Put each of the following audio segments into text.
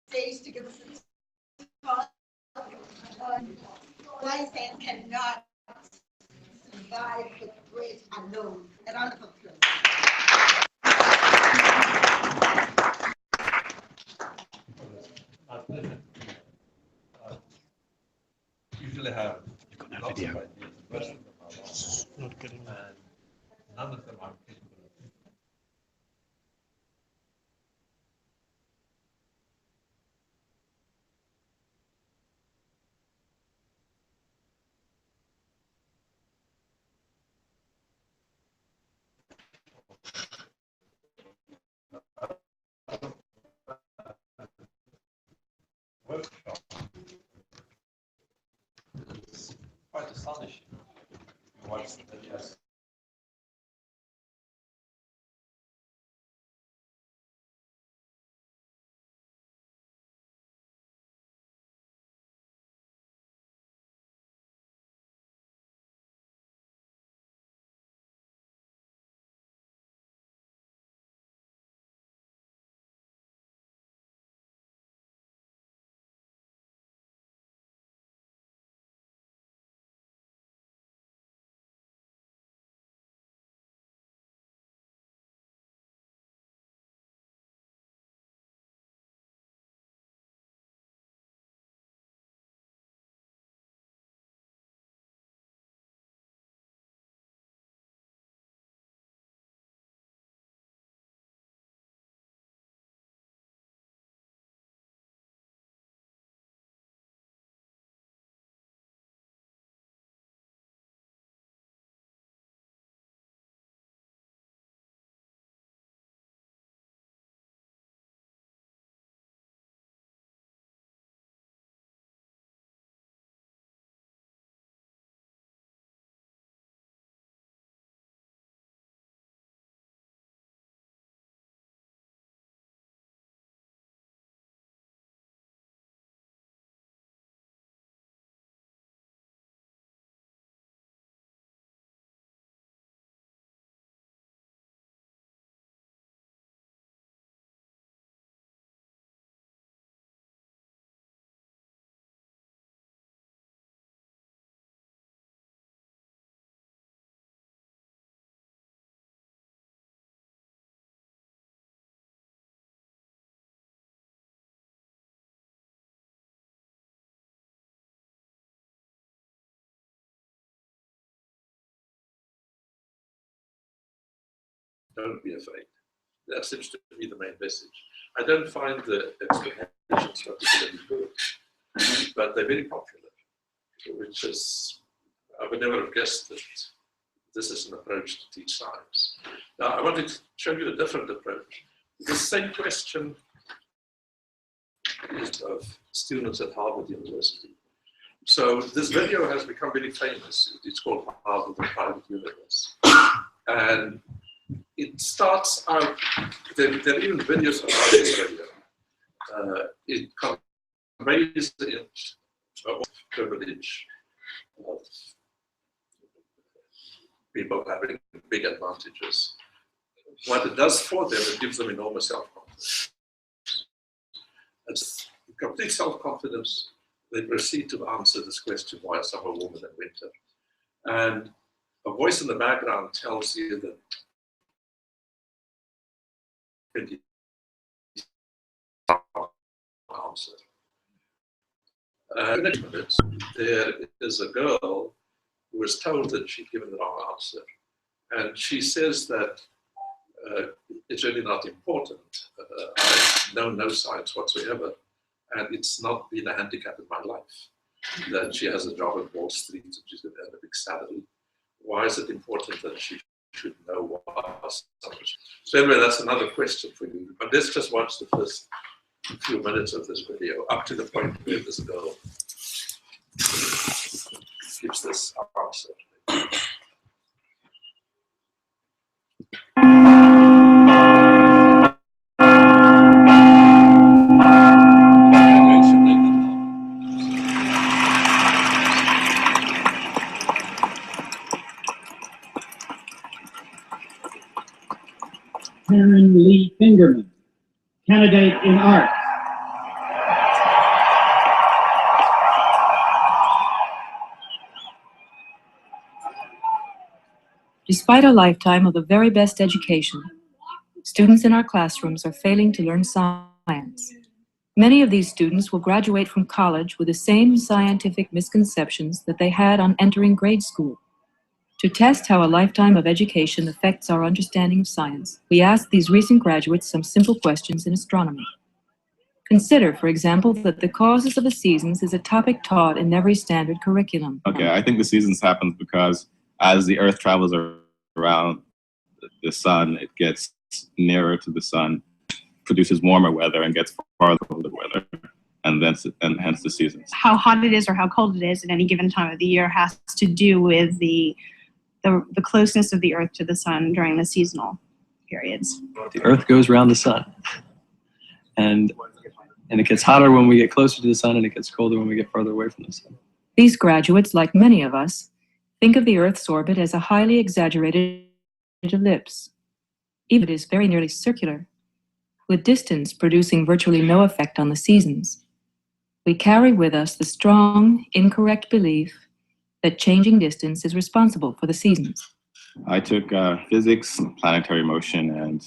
stage to give us a talk. Blind fans cannot survive the bridge alone. A round of applause. Usually have lots video. of ideas and questions about art, Not getting that. and none of them are capable of. Workshop is quite astonishing. You watch the videos. Don't be afraid. That seems to be the main message. I don't find the explanations particularly good, but they're very popular, which is, I would never have guessed that this is an approach to teach science. Now, I wanted to show you a different approach. The same question is of students at Harvard University. So this video has become very famous. It's called Harvard, the Private Universe. And it starts out, there are even videos about this video. It conveys the privilege of people having big advantages. What it does for them, it gives them enormous self-confidence. It's complete self-confidence. They proceed to answer this question, why is summer warmer than winter? And a voice in the background tells you that answer. In the next minute, there is a girl who was told that she'd given the wrong answer. And she says that it's really not important. I know no science whatsoever, and it's not been a handicap in my life. That she has a job at Wall Street and she's going to earn a big salary. Why is it important that she should know what science? So anyway, that's another question for you. But let's just watch the first few minutes of this video, up to the point where this girl gives this answer. Karen Lee Fingerman, candidate in arts. Despite a lifetime of the very best education, students in our classrooms are failing to learn science. Many of these students will graduate from college with the same scientific misconceptions that they had on entering grade school. To test how a lifetime of education affects our understanding of science, we asked these recent graduates some simple questions in astronomy. Consider, for example, that the causes of the seasons is a topic taught in every standard curriculum. Okay, I think the seasons happens because as the Earth travels around the sun, it gets nearer to the sun, produces warmer weather, and gets farther colder weather, and hence the seasons. How hot it is or how cold it is at any given time of the year has to do with the closeness of the Earth to the sun during the seasonal periods. The Earth goes around the sun, and it gets hotter when we get closer to the sun, and it gets colder when we get further away from the sun. These graduates, like many of us, think of the Earth's orbit as a highly exaggerated ellipse. Even it is very nearly circular, with distance producing virtually no effect on the seasons. We carry with us the strong, incorrect belief that changing distance is responsible for the seasons. I took physics, planetary motion, and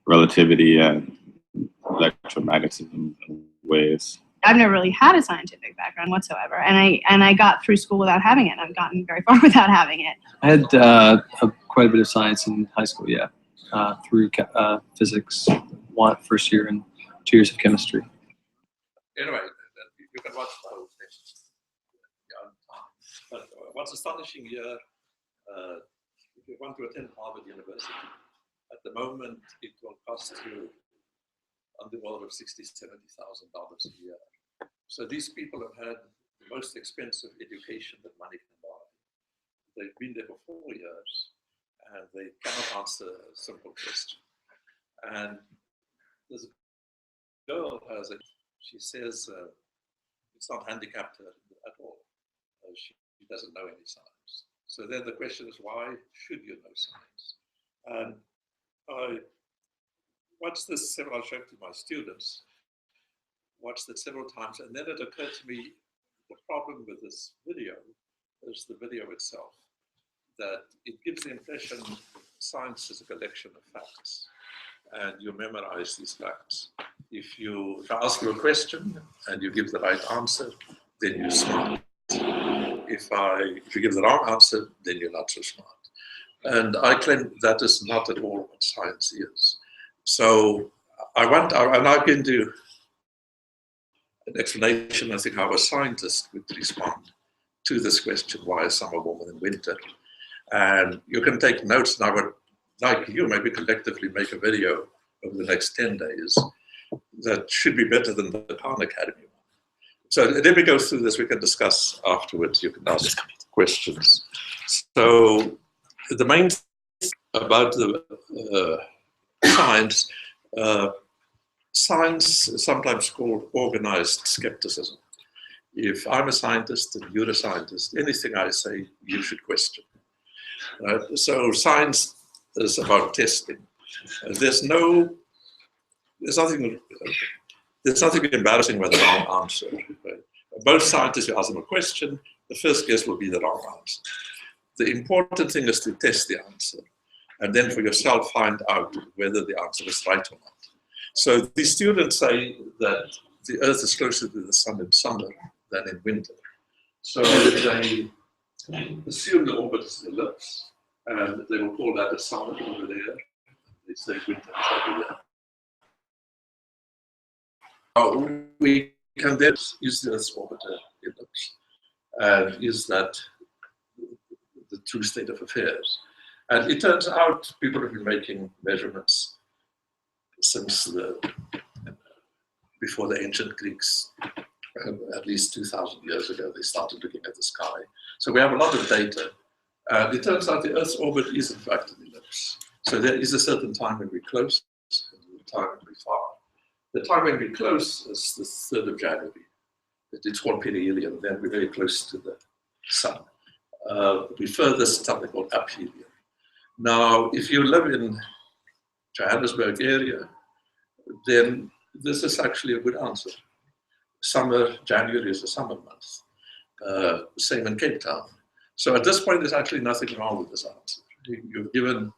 relativity, and electromagnetism, and waves. I've never really had a scientific background whatsoever, and I got through school without having it. I've gotten very far without having it. I had quite a bit of science in high school, yeah, through physics, first year, and 2 years of chemistry. Anyway, you can watch the whole thing. But what's astonishing here, if you want to attend Harvard University, at the moment it will cost you on the order of $60,000 to $70,000 a year. So these people have had the most expensive education that money can buy. They've been there for 4 years and they cannot answer a simple question. And this girl she says it's not handicapped her at all. She doesn't know any science. So then the question is, why should you know science? And I watched this several, I showed to my students, watched it several times, and then it occurred to me the problem with this video is the video itself, that it gives the impression science is a collection of facts, and you memorize these facts. If I ask you a question and you give the right answer, then you're smart. If you give the wrong answer, then you're not so smart. And I claim that is not at all what science is. So I'm now going to an explanation, I think, how a scientist would respond to this question, why is summer warmer than winter? And you can take notes, and I would like you maybe collectively make a video over the next 10 days that should be better than the Khan Academy one. So let me go through this, we can discuss afterwards, you can ask questions. So the main thing about the science is sometimes called organized skepticism. If I'm a scientist and you're a scientist, anything I say, you should question. So science is about testing. There's nothing embarrassing about the wrong answer. Both scientists, you ask them a question, the first guess will be the wrong answer. The important thing is to test the answer, and then for yourself find out whether the answer is right or not. So the students say that the Earth is closer to the sun in summer than in winter. So they assume the orbit is an ellipse, and they will call that a summer over there. They say winter is over there. We can then use the Earth's orbit ellipse, and is that the true state of affairs? And it turns out people have been making measurements since before the ancient Greeks, at least 2,000 years ago, they started looking at the sky. So we have a lot of data. And it turns out the Earth's orbit is in fact an ellipse. So there is a certain time when we're close and a time when we're far. The time when we're close is the 3rd of January. It's called perihelion, then we're very close to the sun. We furthest something called aphelion. Now, if you live in Johannesburg area, then this is actually a good answer. Summer, January is a summer month. Same in Cape Town. So at this point, there's actually nothing wrong with this answer. You've given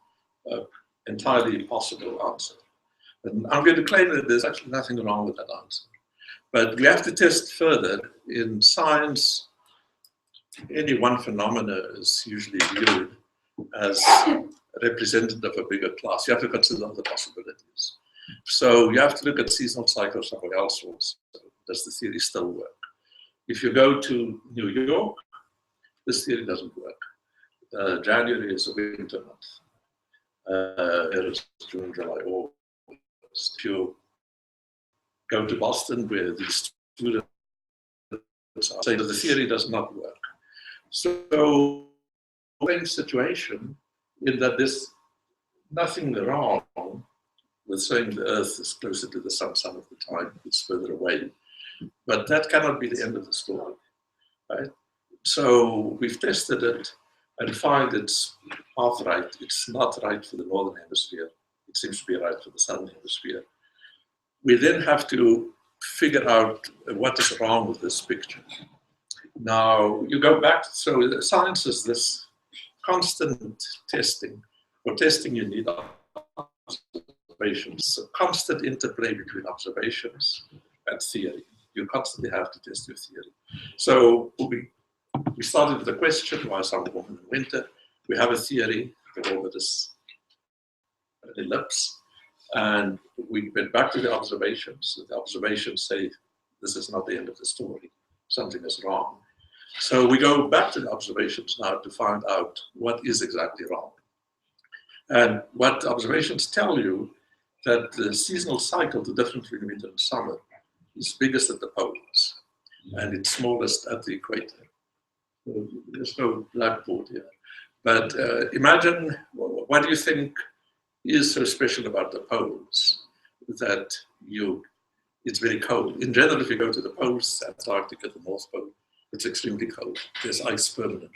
an entirely possible answer. And I'm going to claim that there's actually nothing wrong with that answer. But we have to test further. In science, any one phenomena is usually viewed as representative of a bigger class. You have to consider other possibilities. So you have to look at seasonal cycles somewhere else also. Does the theory still work? If you go to New York, this theory doesn't work. January is a winter month. It is June, July, August. If you go to Boston, where these students are saying that the theory does not work. So, same situation in that there's nothing wrong with saying the Earth is closer to the sun some of the time, it's further away. But that cannot be the end of the story, right? So we've tested it and find it's half right. It's not right for the northern hemisphere. It seems to be right for the southern hemisphere. We then have to figure out what is wrong with this picture. Now, you go back, so science is this constant testing. For testing, you need observations, a constant interplay between observations and theory. You constantly have to test your theory. So we started with the question, why some warm in winter? We have a theory, the orbit is an ellipse, and we went back to the observations. The observations say this is not the end of the story. Something is wrong. So we go back to the observations now to find out what is exactly wrong. And what the observations tell you that the seasonal cycle, the difference between winter and summer, is biggest at the poles and it's smallest at the equator. There's no blackboard here. But imagine, what do you think is so special about the poles that it's very cold? In general, if you go to the poles, Antarctica, the North Pole, it's extremely cold. There's ice permanently.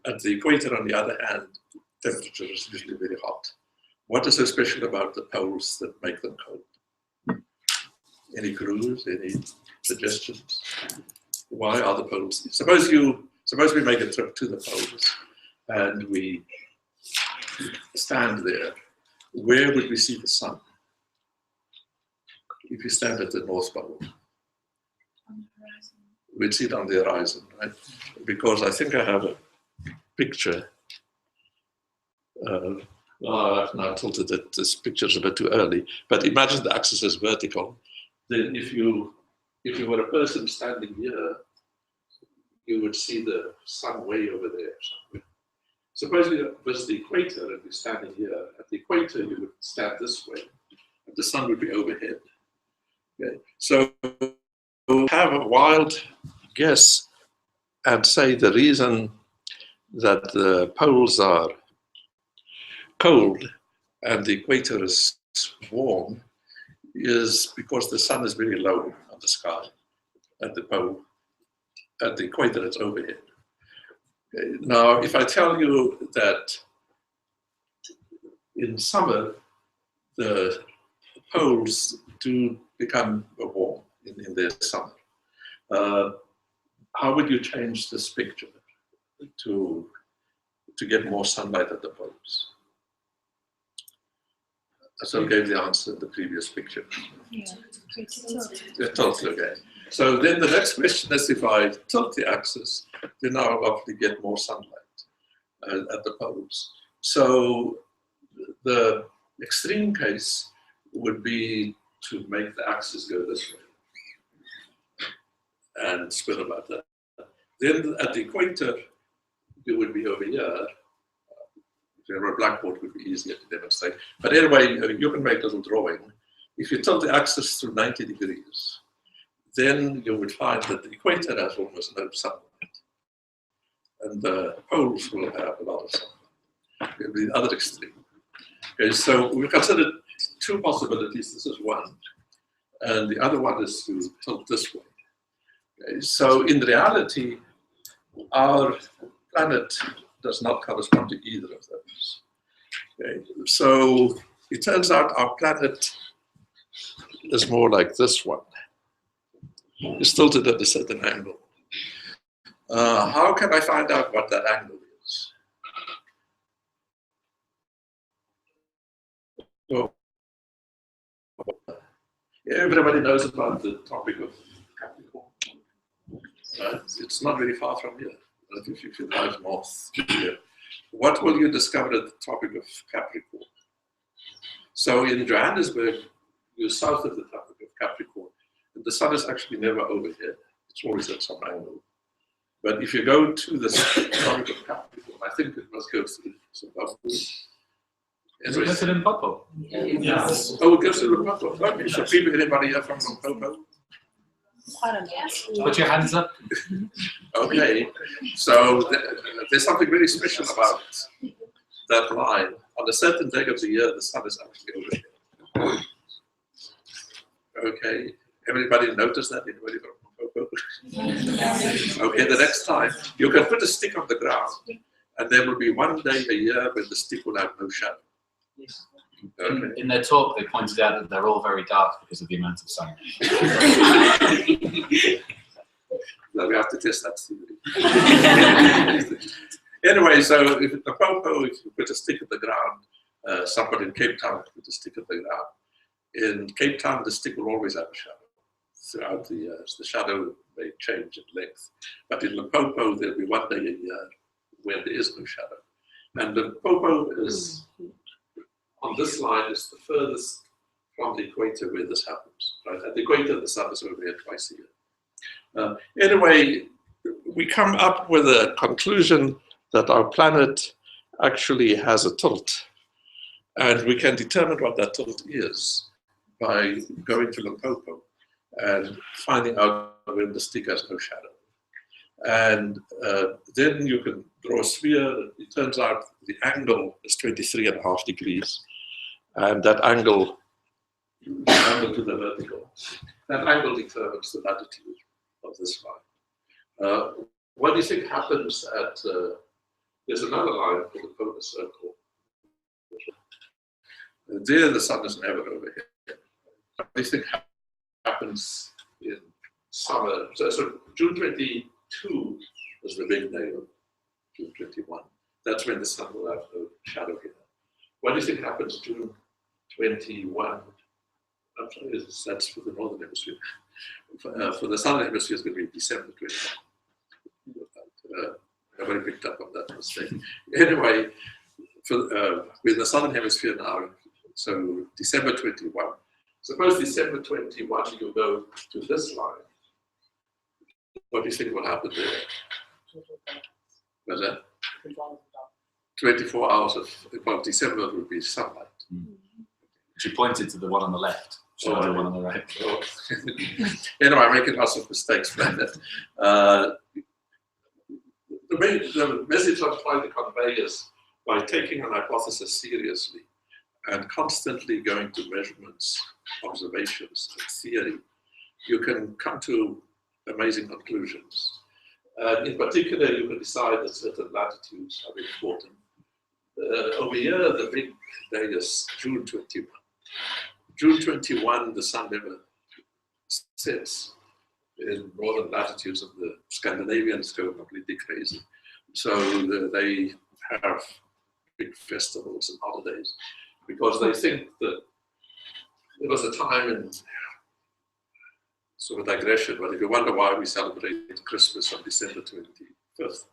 At the equator, on the other hand, temperature is usually very hot. What is so special about the poles that make them cold? Any clues? Any suggestions? Why are the poles? Suppose we make a trip to the poles and we stand there. Where would we see the sun? If you stand at the North Pole, we'd see it on the horizon, right? Because I think I have a picture. I've now tilted that this picture is a bit too early, but imagine the axis is vertical. Then if you were a person standing here, you would see the sun way over there somewhere. Suppose we visit the equator and we're standing here. At the equator, you would stand this way, and the sun would be overhead. Okay. So have a wild guess and say the reason that the poles are cold and the equator is warm is because the sun is very low on the sky at the pole. At the equator, it's overhead. Okay. Now, if I tell you that in summer, the poles do become warm in their summer, how would you change this picture to get more sunlight at the poles? So I gave the answer in the previous picture. Yeah. Tilt, okay. So then the next question is, if I tilt the axis, then I'll obviously get more sunlight at the poles. So the extreme case would be to make the axis go this way and spin about that. Then at the equator, it would be over here. If you have a blackboard, it would be easier to demonstrate. But anyway, you can make a little drawing. If you tilt the axis through 90 degrees, then you would find that the equator has almost no sunlight. And the poles will have a lot of sunlight. It will be the other extreme. Okay, so we considered two possibilities. This is one. And the other one is to tilt this way. Okay, so in reality, our planet does not correspond to either of those. Okay, so it turns out our planet is more like this one. It's tilted at a certain angle. How can I find out what that angle is? Well, everybody knows about the topic of Capricorn. It's not very far from here. If you drive north here, what will you discover at the topic of Capricorn? So in Johannesburg, you're south of the topic of Capricorn, and the sun is actually never over here. It's always at some angle. But if you go to the topic of Capricorn, I think it must go through Zimbabwe. Is it listed in Limpopo? Yes. Oh, it goes to Limpopo. Okay, so people, anybody here from Limpopo? Put your hands up. Okay, so there's something really special about that line. On a certain day of the year, the sun is actually over here. Okay, everybody notice that? Anybody from Limpopo? Okay, the next time, you can put a stick on the ground, and there will be one day a year when the stick will have no shadow. Okay. In their talk, they pointed out that they're all very dark because of the amount of sun. No, we have to test that theory. Anyway, so if the Limpopo, if you put a stick in the ground, somebody in Cape Town put a stick in the ground. In Cape Town, the stick will always have a shadow throughout the years. The shadow may change in length, but in Limpopo, there'll be one day a year where there is no shadow. And Limpopo is, on this line, is the furthest from the equator where this happens. Right? At the equator, the sun is over here twice a year. Anyway, we come up with a conclusion that our planet actually has a tilt. And we can determine what that tilt is by going to Limpopo and finding out when the stick has no shadow. And then you can draw a sphere. It turns out the angle is 23.5 degrees. And that angle, the angle to the vertical, that angle determines the latitude of this line. What do you think happens at, there's another line called the polar circle. There the sun is never over here. What do you think happens in summer? So June 22 is the big day of June 21. That's when the sun will have no shadow here. What do you think happens June 21? I'm sorry, that's for the northern hemisphere. For the southern hemisphere, it's going to be December 21. Nobody picked up on that mistake. Anyway, with the southern hemisphere now, so December 21. Suppose December 21, you go to this line. What do you think will happen there? What's that? 24 hours of, well, December will be sunlight. She pointed to the one on the left. She the one on the right. Oh. Anyway, I'm making lots of mistakes. The message I'm trying to convey is by taking an hypothesis seriously and constantly going to measurements, observations, and theory, you can come to amazing conclusions. In particular, you can decide that certain latitudes are important. Over here, the big day is June 21. June 21, the sun never sets. In northern latitudes, and the Scandinavians go completely crazy. So they have big festivals and holidays because they think that there was a time in sort of digression, but if you wonder why we celebrate Christmas on December 25th,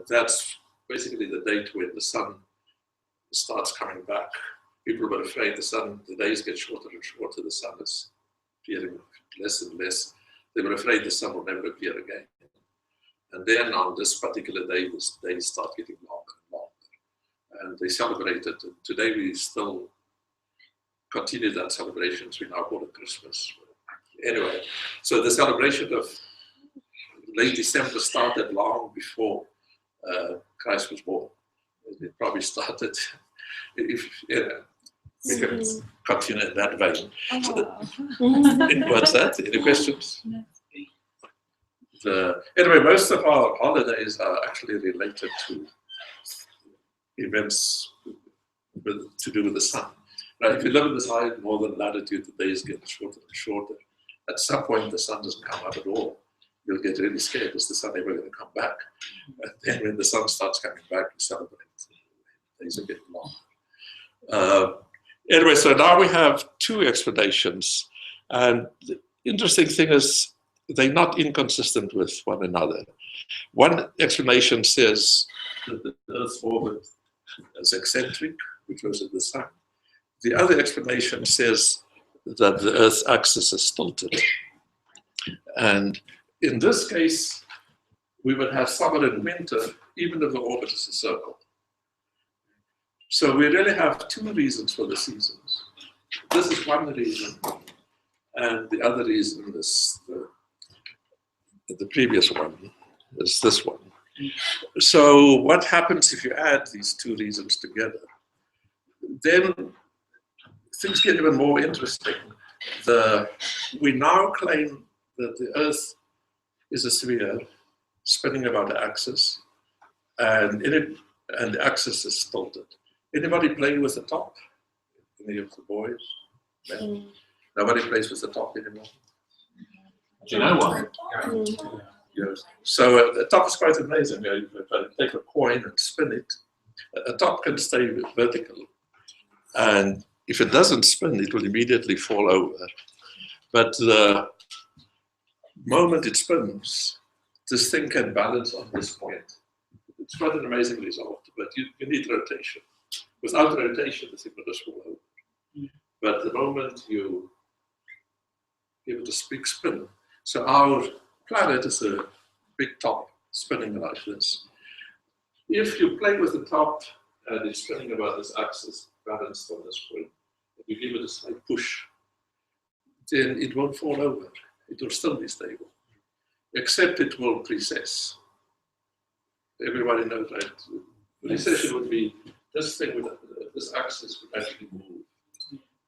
that's basically the date when the sun starts coming back. People were afraid the days get shorter and shorter, the sun is appearing less and less. They were afraid the sun will never appear again. And then on this particular day, the days start getting longer and longer. And they celebrated, and today we still continue that celebration, so we now call it Christmas. Anyway, so the celebration of late December started long before Christ was born. It probably started, if we can continue in that vein. What's that? Any questions? Anyway, most of our holidays are actually related to events to do with the sun. Right? If you live in this high northern latitude, the days get shorter and shorter. At some point, the sun doesn't come up at all. You'll get really scared. Is the sun ever going to come back? And then when the sun starts coming back, you celebrate. The days are getting long. Anyway, so now we have two explanations. And the interesting thing is they're not inconsistent with one another. One explanation says that the Earth's orbit is eccentric, because of the sun. The other explanation says that the Earth's axis is tilted. And in this case, we would have summer and winter, even if the orbit is a circle. So we really have two reasons for the seasons. This is one reason, and the other reason is the previous one, is this one. So what happens if you add these two reasons together? Then things get even more interesting. We now claim that the Earth is a sphere spinning about the axis, and the axis is tilted. Anybody play with the top? Any of the boys? Men? Nobody plays with the top anymore? Do you know one? Yes. So the top is quite amazing. If I take a coin and spin it, a top can stay vertical. And if it doesn't spin, it will immediately fall over. But the moment it spins, this thing can balance on this point. It's quite an amazing result, but you need rotation. Without rotation, the thing will just fall over. But the moment you give it a big spin, so our planet is a big top spinning like this. If you play with the top and it's spinning about this axis, balanced on this point, and you give it a slight push, then it won't fall over. It will still be stable, except it will precess. Everybody knows that. Precession would be this thing with this axis would actually move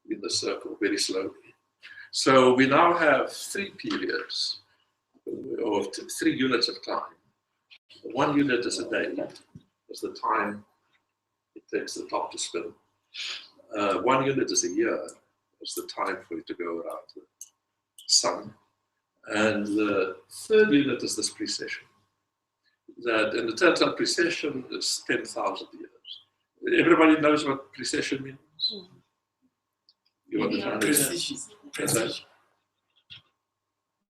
in the circle very slowly. So we now have three periods, or three units of time. One unit is a day, is the time it takes the top to spin. One unit is a year, is the time for it to go around the sun. And the third unit is this precession. That, and it turns out precession is 10,000 years. Everybody knows what precession means? You understand? Precision. Precision.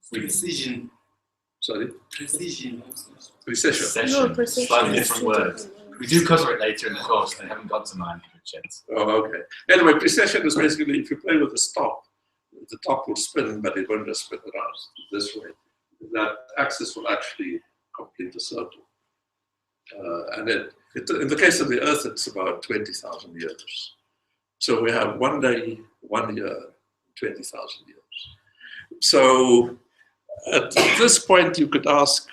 Precision. Sorry? Precision. Precession. Session. precision. Slightly different words. We do cover it later in the course. They haven't got to 900 yet. Oh, okay. Anyway, precession is basically if you play with a top, the top will spin, but it won't just spin around this way. That axis will actually complete the circle. And in the case of the Earth, it's about 20,000 years. So we have 1 day, 1 year, 20,000 years. So at this point, you could ask,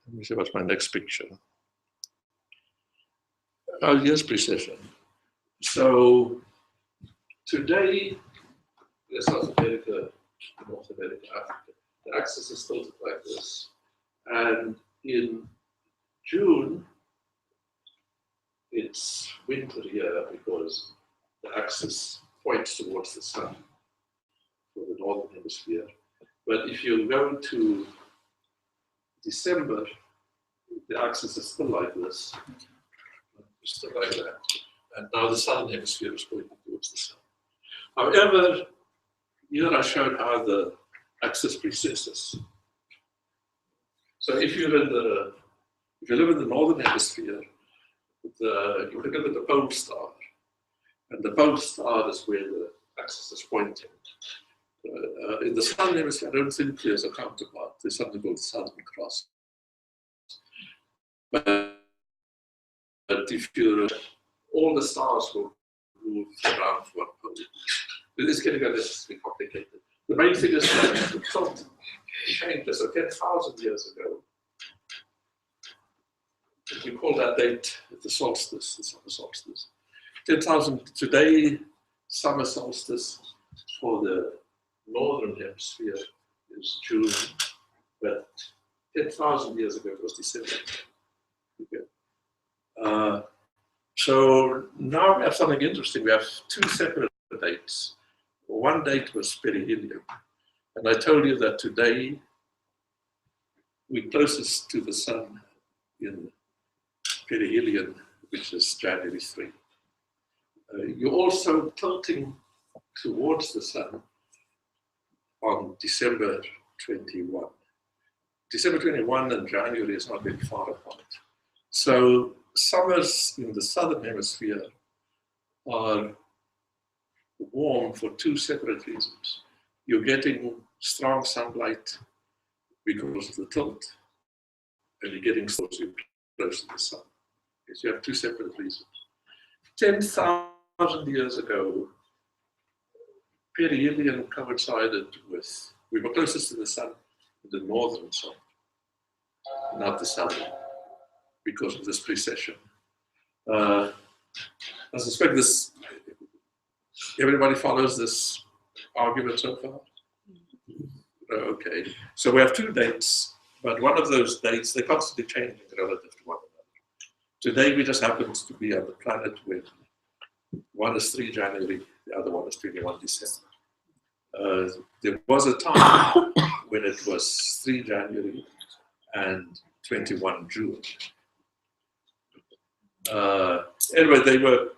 let me see what's my next picture. Oh, yes, precession. So today, South America, North America, Africa, the axis is tilted like this. And in June, it's winter here because the axis points towards the sun for the northern hemisphere. But if you go to December, the axis is still like this, still like that. And now the southern hemisphere is pointing towards the sun. However, here I showed how the axis precesses. So if you live in the northern hemisphere, you can look at the pole star, and the pole star is where the axis is pointing. In the southern hemisphere, I don't think there's a counterpart. There's something called the Southern Cross. But if all the stars will move around one pole. It is getting a little bit complicated. The main thing is that the tilt changes. So 10,000 years ago, we call that date the solstice, the summer solstice. 10,000 today, summer solstice for the northern hemisphere is June, but 10,000 years ago it was December. Okay. So now we have something interesting. We have two separate dates. One date was perihelion, and I told you that today we're closest to the sun in perihelion, which is January 3. You're also tilting towards the sun on December 21. December 21 and January is not very far apart. So summers in the southern hemisphere are warm for two separate reasons. You're getting strong sunlight because of the tilt, and you're getting close to the sun. So you have two separate reasons. 10,000 years ago, perihelion coincided with, we were closest to the sun in the northern sun, not the southern, because of this precession. I suspect this, everybody follows this argument so far? Okay, so we have two dates, but one of those dates, they're constantly changing relative to one another. Today we just happen to be on the planet when one is 3 January, the other one is 21 December. There was a time when it was 3 January and 21 June. Anyway, they were,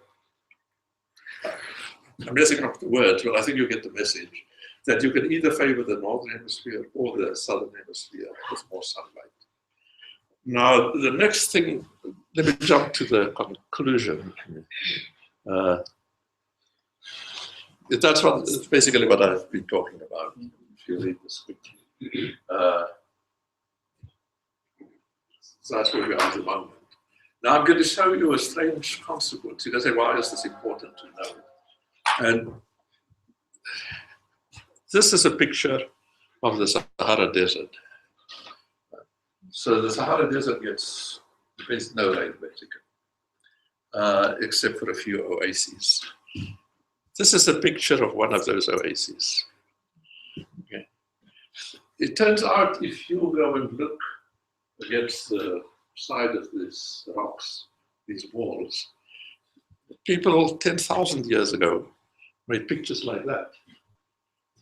I'm messing up the words, but I think you get the message, that you can either favor the northern hemisphere or the southern hemisphere with more sunlight. Now, the next thing, let me jump to the conclusion. That's basically what I've been talking about, if you read this quickly. So that's where we are at the moment. Now I'm going to show you a strange consequence. You're going to say, why is this important to know? And this is a picture of the Sahara Desert. So the Sahara Desert gets no rain, basically, except for a few oases. This is a picture of one of those oases. Okay. It turns out if you go and look against the side of these rocks, these walls, people 10,000 years ago made pictures like that.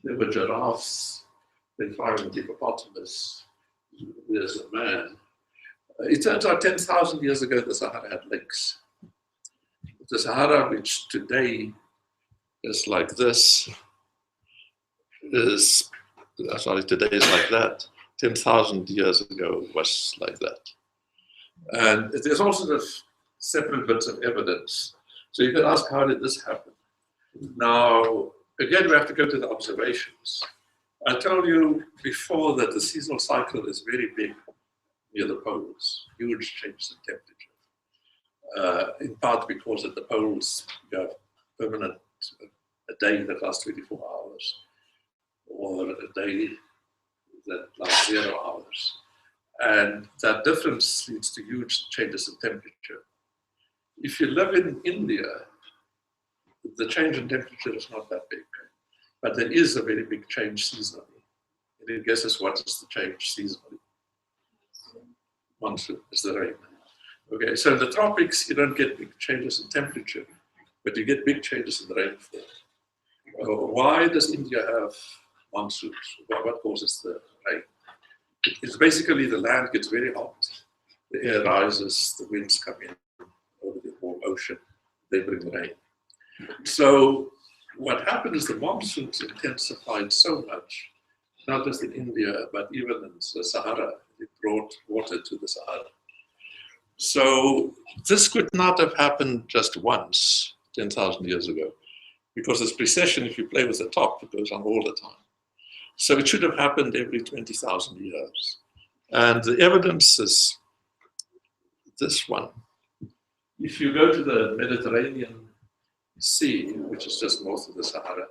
There were giraffes, they found a hippopotamus, there's a man. It turns out 10,000 years ago the Sahara had lakes. The Sahara, which today is like this, is, sorry, today is like that. 10,000 years ago was like that. And there's also separate bits of evidence. So you can ask, how did this happen? Now, again, we have to go to the observations. I told you before that the seasonal cycle is very big near the poles, huge changes in temperature. In part because at the poles, you have permanent, a day that lasts 24 hours, or a day that lasts 0 hours. And that difference leads to huge changes in temperature. If you live in India, the change in temperature is not that big, but there is a very big change seasonally. Any guesses what is the change seasonally? Monsoon is the rain. Okay, so in the tropics, you don't get big changes in temperature, but you get big changes in rainfall. Why does India have monsoons? What causes the rain? It's basically the land gets very hot, the air rises, the winds come in over the warm ocean, they bring rain. So what happened is the monsoons intensified so much, not just in India, but even in the Sahara. It brought water to the Sahara. So this could not have happened just once, 10,000 years ago, because this precession, if you play with the top, it goes on all the time. So it should have happened every 20,000 years. And the evidence is this one. If you go to the Mediterranean Sea, which is just north of the Sahara,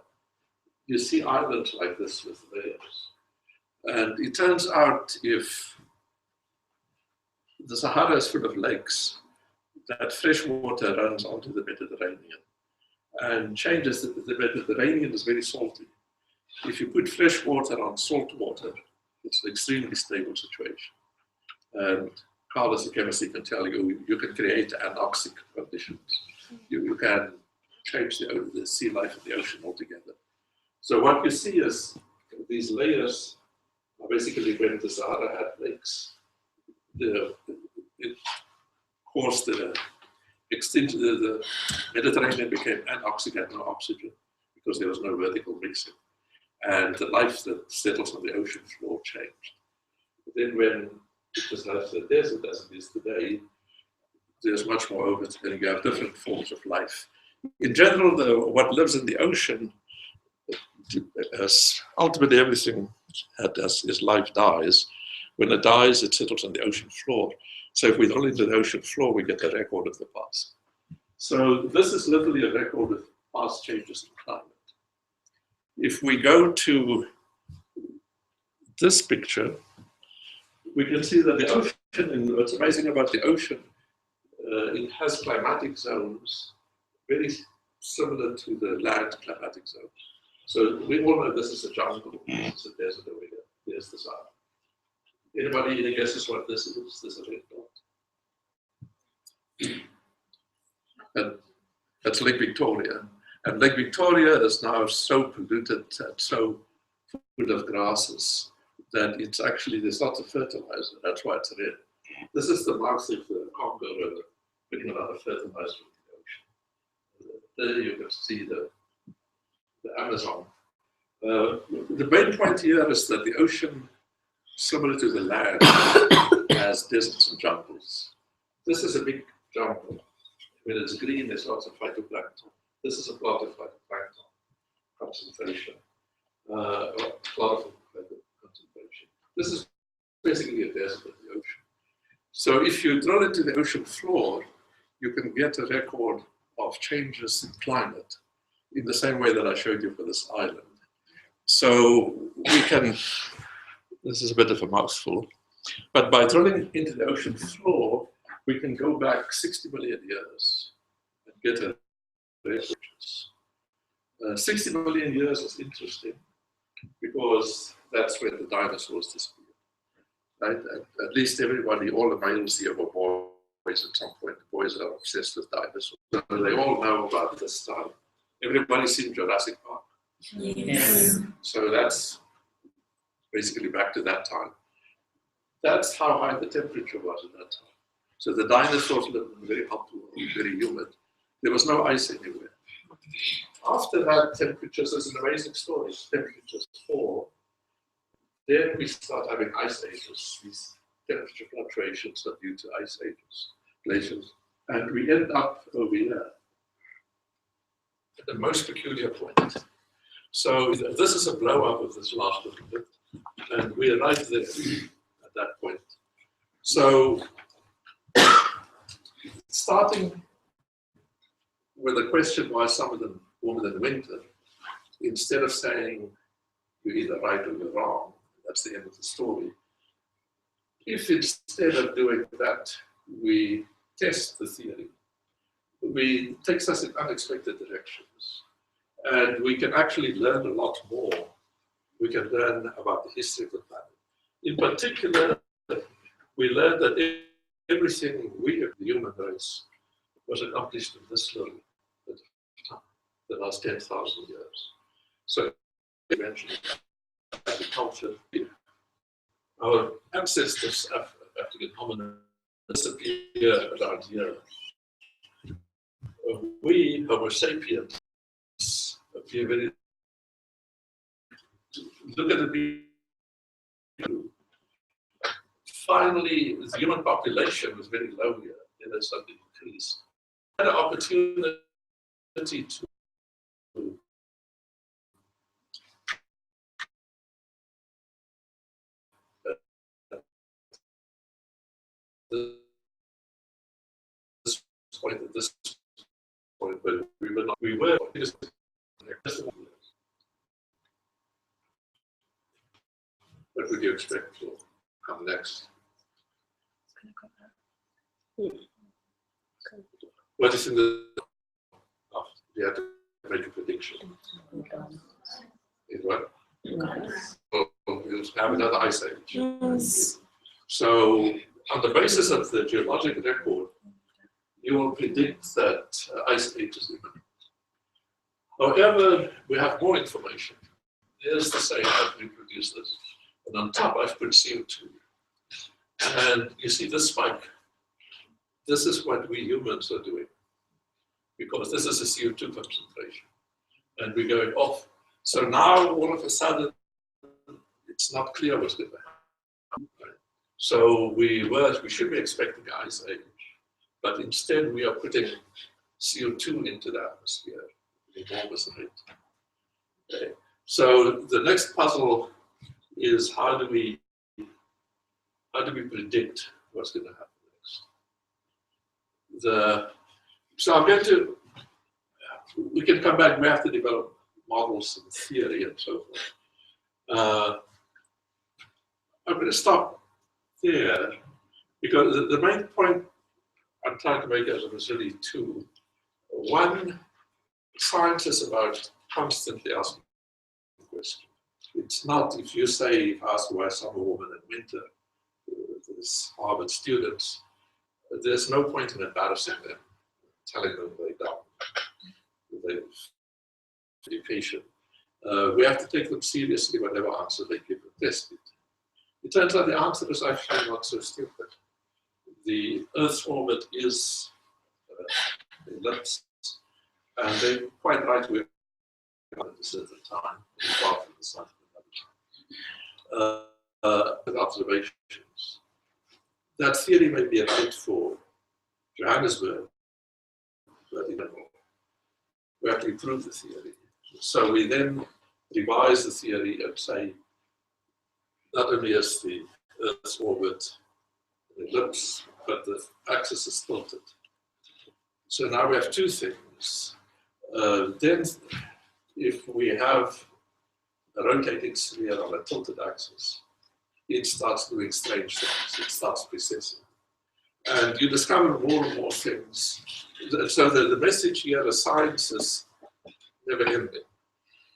you see islands like this with layers. And it turns out if the Sahara is full of lakes, that fresh water runs onto the Mediterranean and changes. The Mediterranean is very salty. If you put fresh water on salt water, it's an extremely stable situation. And Carlos, the chemist, can tell you, you can create anoxic conditions. You can change the sea life of the ocean altogether. So what you see is these layers are basically when the Sahara had lakes. It caused the the Mediterranean became an oxygen, no oxygen, because there was no vertical mixing. And the life that settles on the ocean floor changed. But then when it was left the desert as it is today, there's much more open, and you have different forms of life. In general, what lives in the ocean, ultimately everything as life dies. When it dies, it settles on the ocean floor. So if we drill into the ocean floor, we get a record of the past. So this is literally a record of past changes in climate. If we go to this picture, we can see that the ocean, and what's amazing about the ocean, it has climatic zones very similar to the land climatic zones. So we all know this is a jungle, this is a desert over here, there's the sun. Anybody any guesses what this is? This is a red dot. And that's Lake Victoria. And Lake Victoria is now so polluted and so full of grasses that it's actually, there's lots of fertilizer. That's why it's red. This is the mouth of the Congo River, putting a lot of fertilizer into the ocean. There you can see the Amazon. The main point here is that the ocean, similar to the land, has deserts and jungles. This is a big jungle. When it's green, there's lots of phytoplankton. This is a plot of phytoplankton concentration. Chlorophyll concentration. This is basically a desert of the ocean. So if you drill into the ocean floor, you can get a record of changes in climate in the same way that I showed you for this island. So we can, this is a bit of a mouthful, but by drilling into the ocean floor, we can go back 60 million years and get a record. 60 million years is interesting because that's when the dinosaurs disappeared. Right? At least everybody, all the males here were boys at some point. The boys are obsessed with dinosaurs. So they all know about this time. Everybody's seen Jurassic Park. Yes. So that's basically back to that time. That's how high the temperature was at that time. So the dinosaurs lived in a very hot world, very humid. There was no ice anywhere. After that, temperatures is an amazing story. Temperatures fall. Then we start having ice ages. These temperature fluctuations are due to ice ages, glaciers. And we end up over here at the most peculiar point. So this is a blow up of this last little bit. And we're right there at that point. So starting with the question why some of them warmer than winter, instead of saying you're either right or you're wrong, that's the end of the story. If instead of doing that, we test the theory, it takes us in unexpected directions. And we can actually learn a lot more. We can learn about the history of the planet. In particular, we learned that everything we, the human race, was accomplished in this little bit of time, the last 10,000 years. So eventually, agriculture, our ancestors, African hominins, disappear around here. We, Homo sapiens, appear very. Look at the. Finally, the human population was very low here. Then it suddenly increased. Had an opportunity to at this point, but we were just what would you expect will come next? What is in the you have to make a prediction. In what? Well, we'll have another ice age. Yes. So on the basis of the geologic record, you will predict that ice age is imminent. However, we have more information. Here's the same that we produce this. And on top, I've put CO2. And you see this spike. This is what we humans are doing. because this is a CO2 concentration, and we're going off. So now all of a sudden, it's not clear what's going to happen. Right? So we should be expecting ice age, but instead we are putting CO2 into the atmosphere at an enormous rate. Okay. So the next puzzle is how do we predict what's going to happen next? So I'm going to, we can come back, we have to develop models and theory and so forth. I'm going to stop there because the main point I'm trying to make as was really two. One, science is about constantly asking questions. It's not if you say, if asked why summer warmer than winter, this Harvard students, there's no point in embarrassing them, telling them they don't. They're patient. We have to take them seriously whatever answer they give and test it. It turns out the answer is actually not so stupid. The Earth's orbit is an ellipse, and they're quite right with at a certain time, apart from the sun with observations. That theory may be a fit for Johannesburg, but we have to improve the theory. So we then revise the theory and say, not only is the Earth's orbit an ellipse, but the axis is tilted. So now we have two things. Then, if we have a rotating sphere on a tilted axis, it starts doing strange things. It starts precessing. And you discover more and more things. So the message here is science is never ending.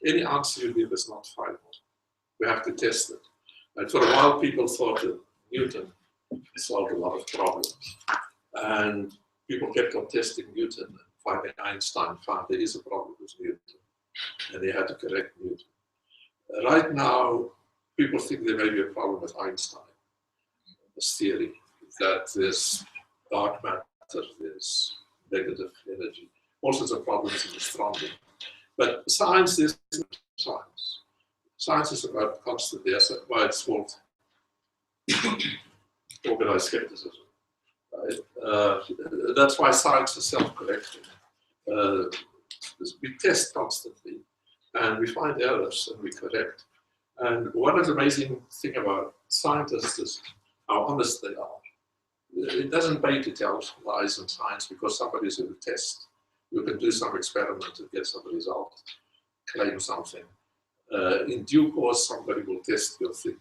Any answer you give is not final. We have to test it. And for a while, people thought that Newton solved a lot of problems. And people kept on testing Newton, and finally Einstein found there is a problem with Newton, and they had to correct Newton. Right now, people think there may be a problem with Einstein, this theory, that there's dark matter, there's negative energy, all sorts of problems in astronomy. But science is science. Science is about constantly, that's why it's called organized skepticism. Right? That's why science is self-correcting. We test constantly, and we find errors, and we correct. And one of the amazing things about scientists is how honest they are. It doesn't pay to tell lies in science because somebody's going to test. You can do some experiment and get some result, claim something. In due course, somebody will test your thing,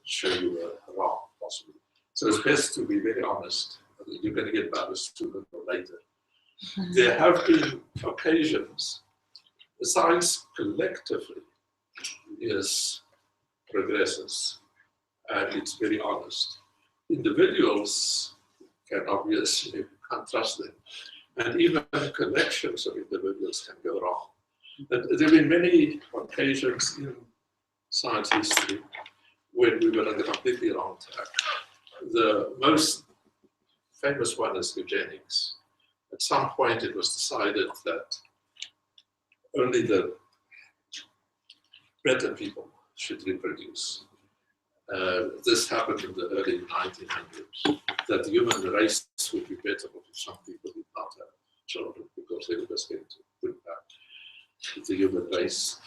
show you wrong, possibly. So it's best to be very honest. You're going to get embarrassed sooner or later. There have been occasions, science collectively progresses, and it's very honest. Individuals can obviously, can't trust them. And even collections of individuals can go wrong. And there have been many occasions in science history when we were on the completely wrong track. The most famous one is eugenics. At some point it was decided that only the better people should reproduce. This happened in the early 1900s, that the human race would be better if some people did not have children because they were just going to bring back the human race.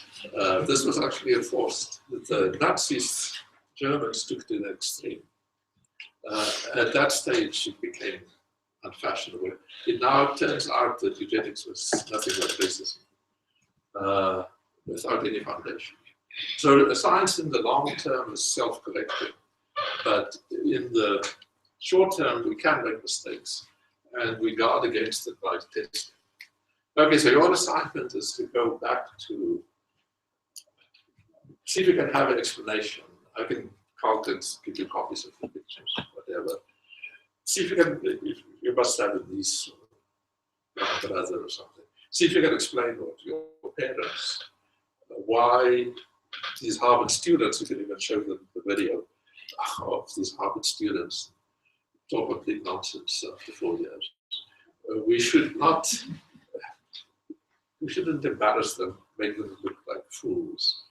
This was actually enforced. The Nazis, Germans took to the extreme. At that stage, it became unfashionable. It now turns out that eugenics was nothing but racism, without any foundation. So science in the long term is self-correcting, but in the short term, we can make mistakes, and we guard against it by testing. Okay, so your assignment is to go back to see if you can have an explanation. I can count and give you copies of the pictures, whatever. See if you can, if you must have at least brother or something. See if you can explain what your parents, why these Harvard students, you can even show them the video of these Harvard students talk complete nonsense after 4 years. We should not we shouldn't embarrass them, make them look like fools.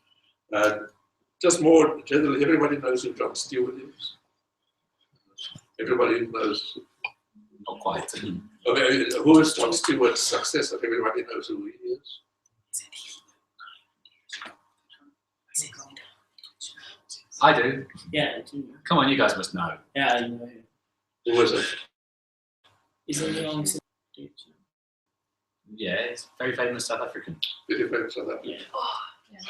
And just more generally, everybody knows who Jon Stewart is. Everybody knows. Not quite. I mean, who is Jon Stewart's successor? Everybody knows who he is. I do. Yeah, I do. Come on, you guys must know. Yeah, I know. Who is it? Isn't he on? Yeah, he's a very famous South African. Very famous South African. Yeah.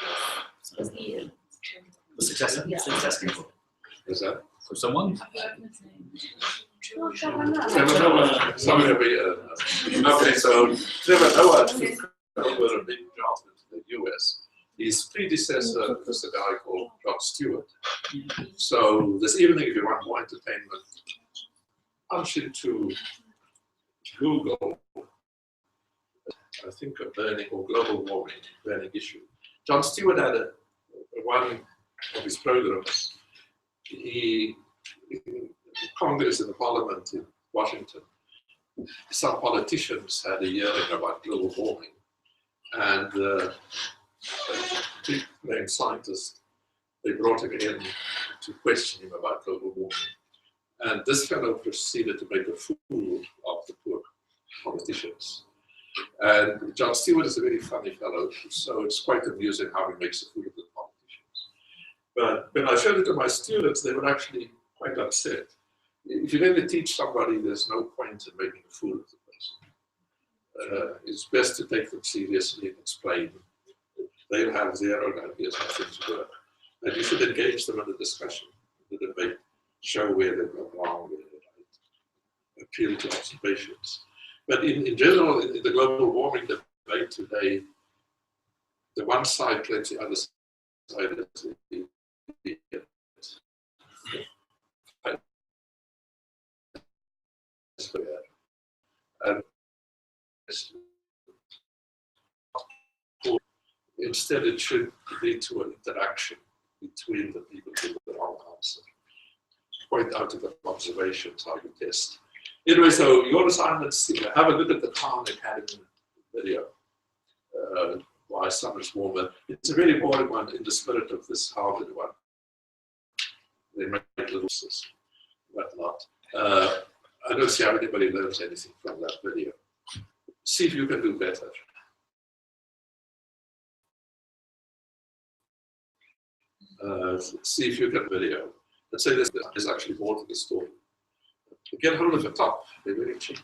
So it's Ian. The successor? Yeah. Successor for Is that? someone? Trevor Noah. Somebody will be, okay, so Trevor Noah over a big job in the US. His predecessor was a guy called Jon Stewart. So this evening, if you want more entertainment, punch into Google, I think a burning or global warming burning issue. Jon Stewart had one of his programs. In Congress and the Parliament in Washington, some politicians had a hearing about global warming, and a big name scientist, they brought him in to question him about global warming. And this fellow proceeded to make a fool of the poor politicians. And Jon Stewart is a very funny fellow, so it's quite amusing how he makes a fool of the politicians. But when I showed it to my students, they were actually quite upset. If you never teach somebody, there's no point in making a fool of the person. It's best to take them seriously and explain. They'll have their own ideas how things work. And you should engage them in a discussion, in the debate, show where they've gone wrong, where they're right, appeal to observations. But in general, in the global warming debate today, the one side claims the other side is the idiot. And instead, it should lead to an interaction between the people with the wrong answer. Point out to them observations, how you test. Anyway, so your assignments, have a look at the Khan Academy video, Why Summer's Warmer. It's a really boring one in the spirit of this Harvard one. They make little whatnot. I don't see how anybody learns anything from that video. See if you can do better. See if you can video. Let's say there's actually more to the story. Get hold of the top. They're very cheap.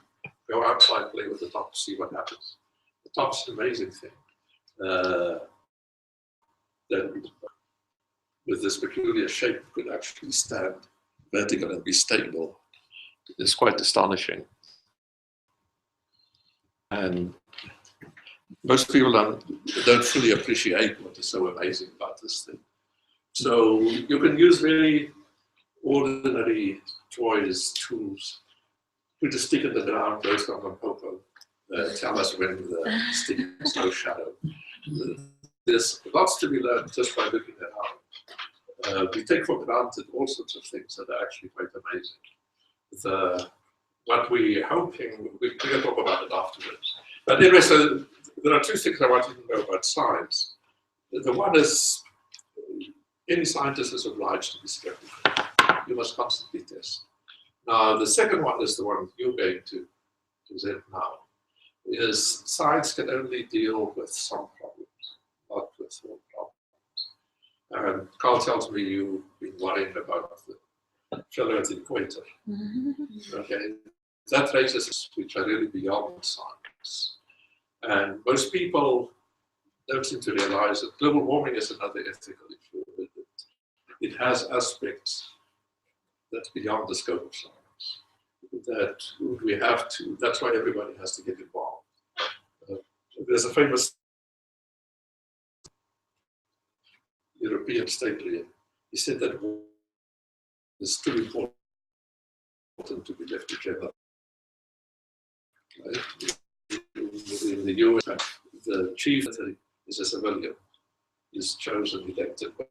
Go outside, play with the top, see what happens. The top's an amazing thing. That with this peculiar shape could actually stand vertical and be stable. It's quite astonishing. And most people don't fully appreciate what is so amazing about this thing. So you can use very ordinary toys, tools. Put a stick in the ground, roast on a popo, tell us when the stick has no shadow. There's lots to be learned just by looking at how we take for granted all sorts of things that are actually quite amazing. What we're hoping, we can talk about it afterwards. But anyway, so there are two things I want you to know about science. The one is, any scientist is obliged to be skeptical. You must constantly test. Now, the second one is the one you're going to present now, is science can only deal with some problems, not with all problems. And Carl tells me you've been worrying about the fellow at the equator. Okay, that raises issues which are really beyond science. And most people don't seem to realize that global warming is another ethical issue. It has aspects that's beyond the scope of science. That we have to, that's why everybody has to get involved. There's a famous European statesman. He said that it's too important to be left to general. Right? In the US, the chief is a civilian. He's chosen, elected by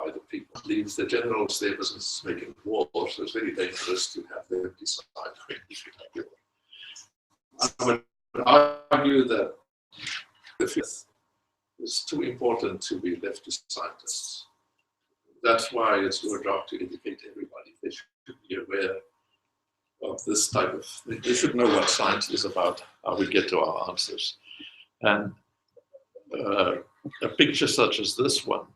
the people. Leaves the generals their business making war, so it's very dangerous to have them decide when you should have war. I would argue that It's too important to be left to scientists. That's why it's your job to educate everybody. They should be aware of this type of thing. They should know what science is about, how we get to our answers. And a picture such as this one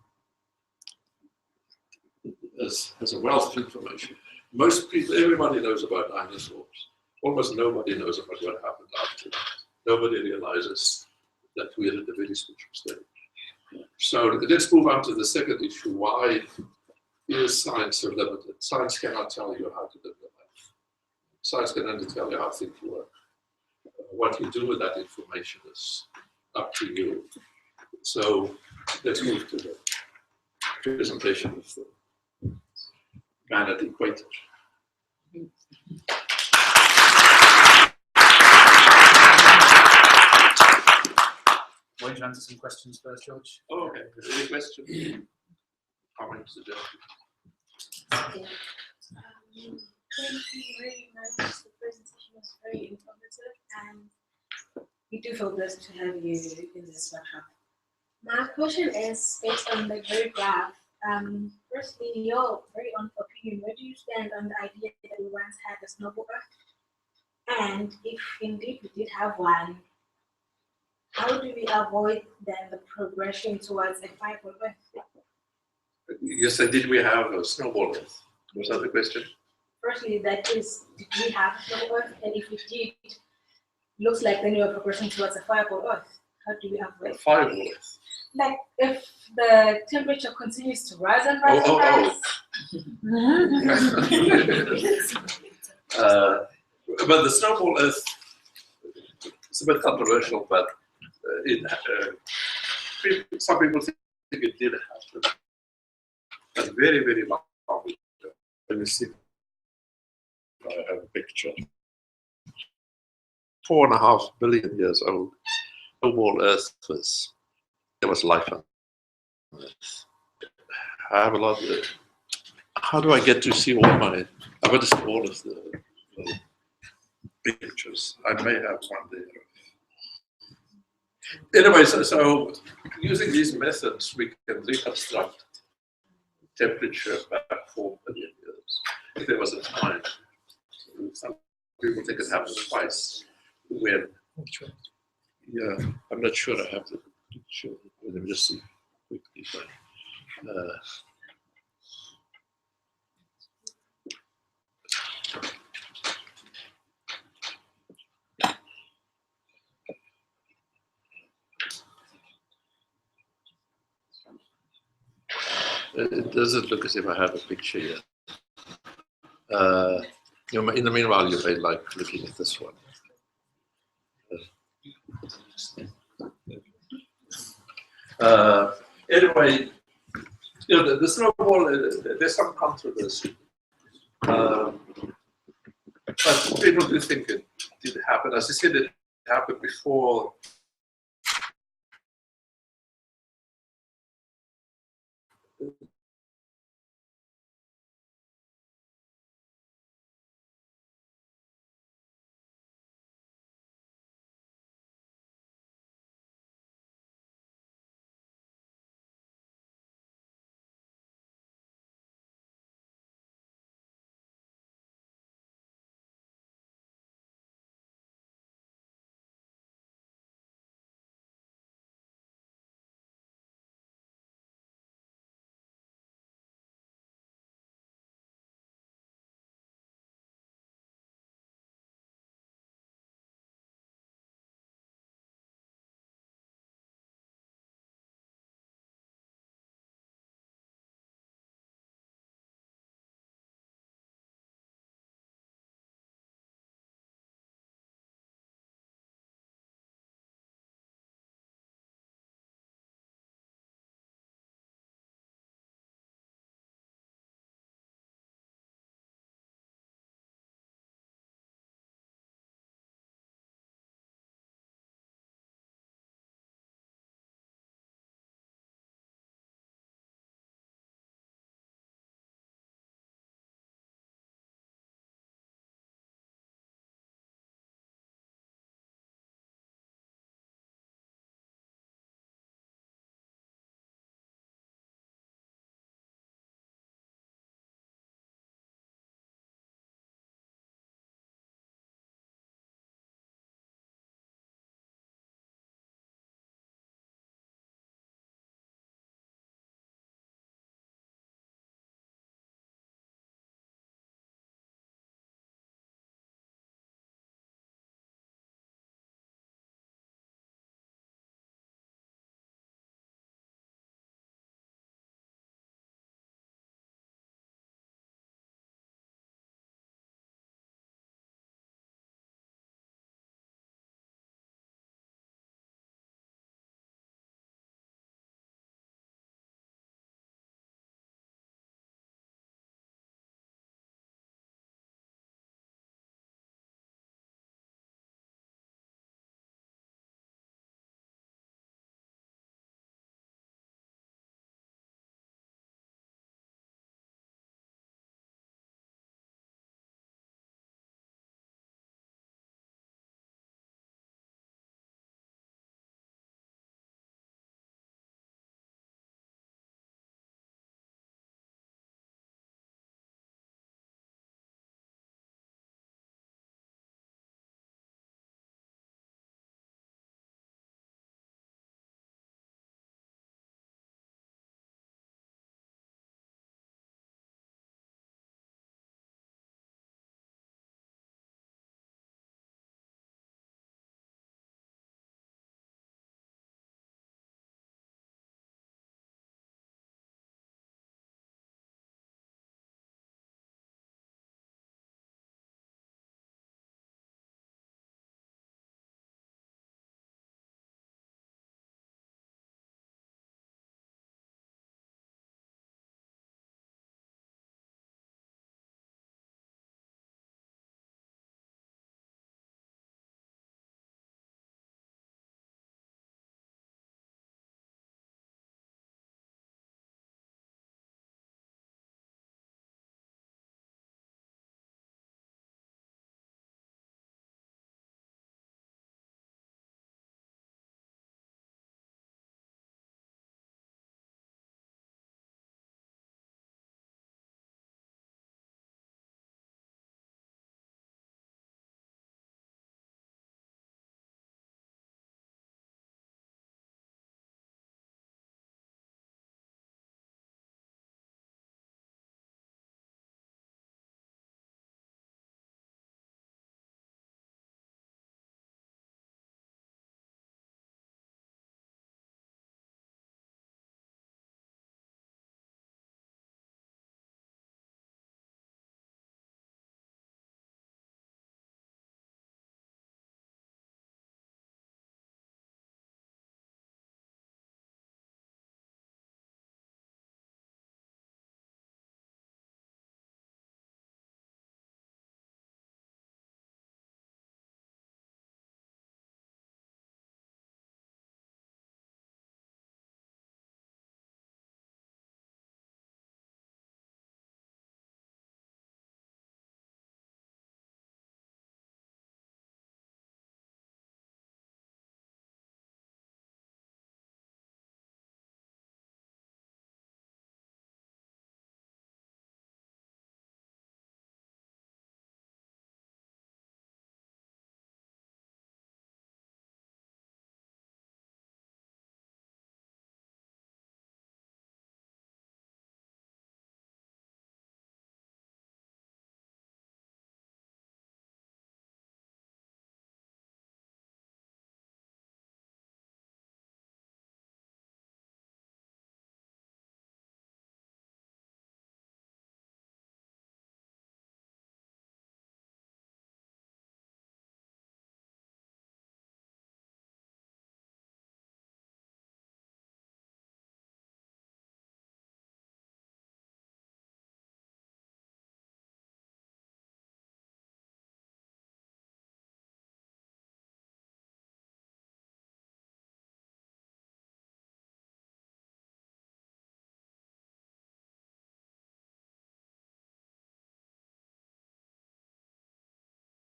has a wealth of information. Most people, everybody knows about dinosaurs. Almost nobody knows about what happened after that. Nobody realizes that we're at a very special stage. So let's move on to the second issue. Why is science so limited? Science cannot tell you how to live your life. Science can only tell you how things work. What you do with that information is up to you. So let's move to the presentation of the man at the equator. Why don't you answer some questions first, George? Oh, okay. Any questions? Comments, suggestions? Okay. Thank you very much. The presentation was very informative, and we do feel blessed to have you in this workshop. My question is based on the very graph. Firstly, your very own opinion, where do you stand on the idea that we once had a snowball Earth? And if indeed we did have one, how do we avoid then the progression towards a fireball Earth? Yes, did we have a snowball Earth? Was that the question? Firstly, that is, did we have a snowball Earth? And if we did, looks like then we are progressing towards a fireball Earth. How do we avoid A fireball Earth. like if the temperature continues to rise and rise But the snowball Earth, it's a bit controversial, but some people think it did happen. But very, very long ago. Let me see if I have a picture. 4.5 billion years old. Snowball Earth there was life on Earth. I have a lot of how do I get to see all my, I've got to see all of the pictures. I may have one there. Anyway, so using these methods, we can reconstruct temperature back 4 billion years. If there was a time, some people think it happened twice, when, yeah, I'm not sure I have the picture. Let me just see quickly. It doesn't look as if I have a picture yet. In the meanwhile, you may like looking at this one. Anyway, the snowball, there's some controversy. But people do think it did happen. As I said, it happened before